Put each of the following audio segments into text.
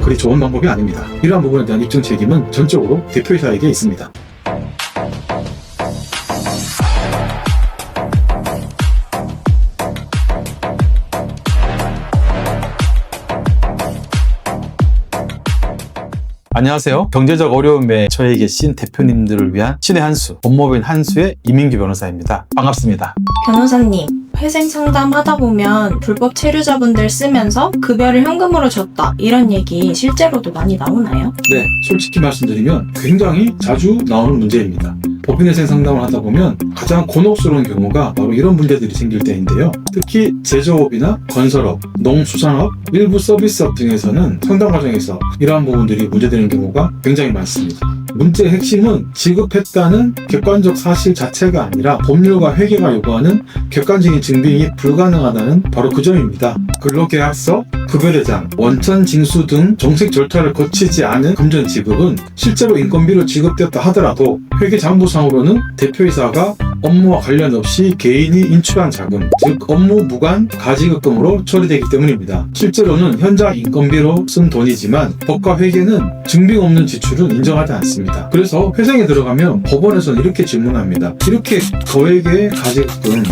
그리 좋은 방법이 아닙니다. 이러한 부분에 대한 입증 책임은 전적으로 대표이사에게 있습니다. 안녕하세요. 경제적 어려움에 처해 계신 대표님들을 위한 신의 한수, 법무법인 한수의 이민규 변호사입니다. 반갑습니다. 변호사님, 회생 상담하다 보면 불법 체류자분들 쓰면서 급여를 현금으로 줬다 이런 얘기 실제로도 많이 나오나요? 네, 솔직히 말씀드리면 굉장히 자주 나오는 문제입니다. 법인회생 상담을 하다 보면 가장 곤혹스러운 경우가 바로 이런 문제들이 생길 때인데요. 특히 제조업이나 건설업, 농수산업, 일부 서비스업 등에서는 상담 과정에서 이러한 부분들이 문제되는 경우가 굉장히 많습니다. 문제의 핵심은 지급했다는 객관적 사실 자체가 아니라 법률과 회계가 요구하는 객관적인 증빙이 불가능하다는 바로 그 점입니다. 근로계약서, 급여대장, 원천 징수 등 정식 절차를 거치지 않은 금전 지급은 실제로 인건비로 지급되었다 하더라도 회계장부상으로는 대표이사가 업무와 관련 없이 개인이 인출한 자금, 즉 업무 무관 가지급금으로 처리되기 때문입니다. 실제로는 현장 인건비로 쓴 돈이지만 법과 회계는 증빙 없는 지출은 인정하지 않습니다. 그래서 회생에 들어가면 법원에서는 이렇게 질문합니다. 이렇게 거액의 가지급금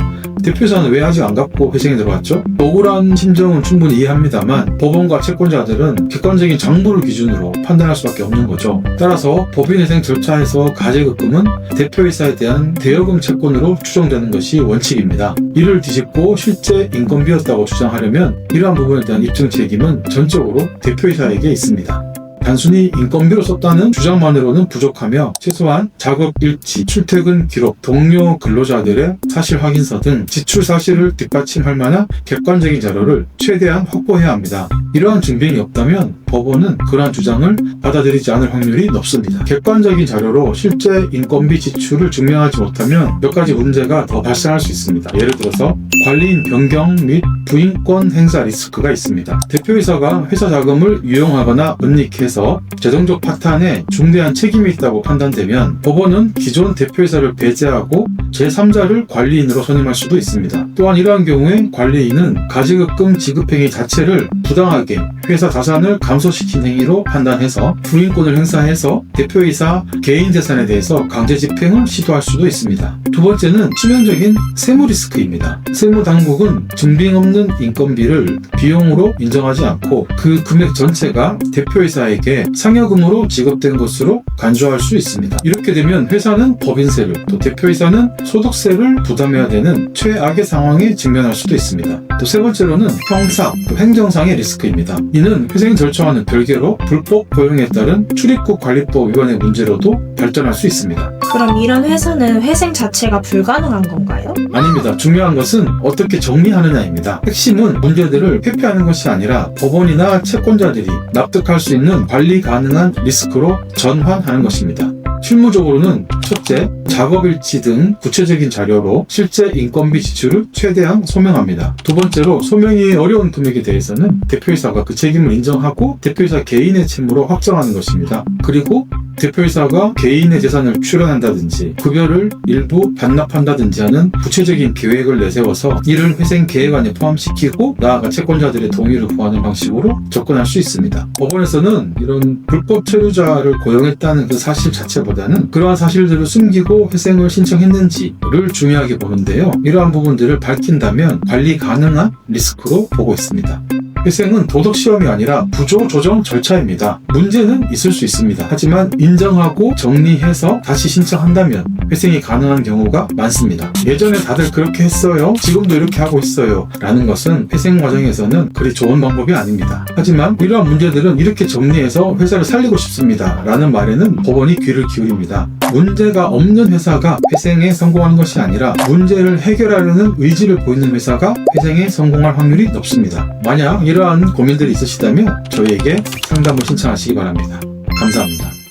대표이사는 왜 아직 안 갚고 회생에 들어갔죠? 억울한 심정은 충분히 이해합니다만 법원과 채권자들은 객관적인 장부를 기준으로 판단할 수밖에 없는 거죠. 따라서 법인회생 절차에서 가지급금은 대표이사에 대한 대여금 채권으로 추정되는 것이 원칙입니다. 이를 뒤집고 실제 인건비였다고 주장하려면 이러한 부분에 대한 입증 책임은 전적으로 대표이사에게 있습니다. 단순히 인건비로 썼다는 주장만으로는 부족하며 최소한 작업 일지, 출퇴근 기록, 동료 근로자들의 사실 확인서 등 지출 사실을 뒷받침할 만한 객관적인 자료를 최대한 확보해야 합니다. 이러한 증빙이 없다면 법원은 그러한 주장을 받아들이지 않을 확률이 높습니다. 객관적인 자료로 실제 인건비 지출을 증명하지 못하면 몇 가지 문제가 더 발생할 수 있습니다. 예를 들어서 관리인 변경 및 부인권 행사 리스크가 있습니다. 대표이사가 회사 자금을 유용하거나 은닉해서 재정적 파탄에 중대한 책임이 있다고 판단되면 법원은 기존 대표이사를 배제하고 제3자를 관리인으로 선임할 수도 있습니다. 또한 이러한 경우에 관리인은 가지급금 지급행위 자체를 부당하게 회사 자산을 감소시킨 행위로 판단해서 부인권을 행사해서 대표이사 개인 재산에 대해서 강제 집행을 시도할 수도 있습니다. 두 번째는 치명적인 세무 리스크입니다. 세무당국은 증빙 없는 인건비를 비용으로 인정하지 않고 그 금액 전체가 대표이사에게 상여금으로 지급된 것으로 간주할 수 있습니다. 이렇게 되면 회사는 법인세를, 또 대표이사는 소득세를 부담해야 되는 최악의 상황에 직면할 수도 있습니다. 또 세 번째로는 형사, 또 행정상의 리스크입니다. 이는 회생 절차와는 별개로 불법 고용에 따른 출입국 관리법 위반의 문제로도 발전할 수 있습니다. 그럼 이런 회사는 회생 자체가 불가능한 건가요? 아닙니다. 중요한 것은 어떻게 정리하느냐입니다. 핵심은 문제들을 회피하는 것이 아니라 법원이나 채권자들이 납득할 수 있는 관리 가능한 리스크로 전환하는 것입니다. 실무적으로는 첫째, 작업일지 등 구체적인 자료로 실제 인건비 지출을 최대한 소명합니다. 두 번째로, 소명이 어려운 금액에 대해서는 대표이사가 그 책임을 인정하고 대표이사 개인의 채무로 확정하는 것입니다. 그리고 대표이사가 개인의 재산을 출연한다든지 급여를 일부 반납한다든지 하는 구체적인 계획을 내세워서 이를 회생 계획안에 포함시키고 나아가 채권자들의 동의를 구하는 방식으로 접근할 수 있습니다. 법원에서는 이런 불법 체류자를 고용했다는 그 사실 자체보다는 그러한 사실들을 숨기고 회생을 신청했는지를 중요하게 보는데요. 이러한 부분들을 밝힌다면 관리 가능한 리스크로 보고 있습니다. 회생은 도덕시험이 아니라 구조조정 절차입니다. 문제는 있을 수 있습니다. 하지만 인정하고 정리해서 다시 신청한다면 회생이 가능한 경우가 많습니다. 예전에 다들 그렇게 했어요, 지금도 이렇게 하고 있어요 라는 것은 회생 과정에서는 그리 좋은 방법이 아닙니다. 하지만 이러한 문제들은 이렇게 정리해서 회사를 살리고 싶습니다 라는 말에는 법원이 귀를 기울입니다. 문제가 없는 회사가 회생에 성공하는 것이 아니라 문제를 해결하려는 의지를 보이는 회사가 회생에 성공할 확률이 높습니다. 만약 이러한 고민들이 있으시다면 저희에게 상담을 신청하시기 바랍니다. 감사합니다.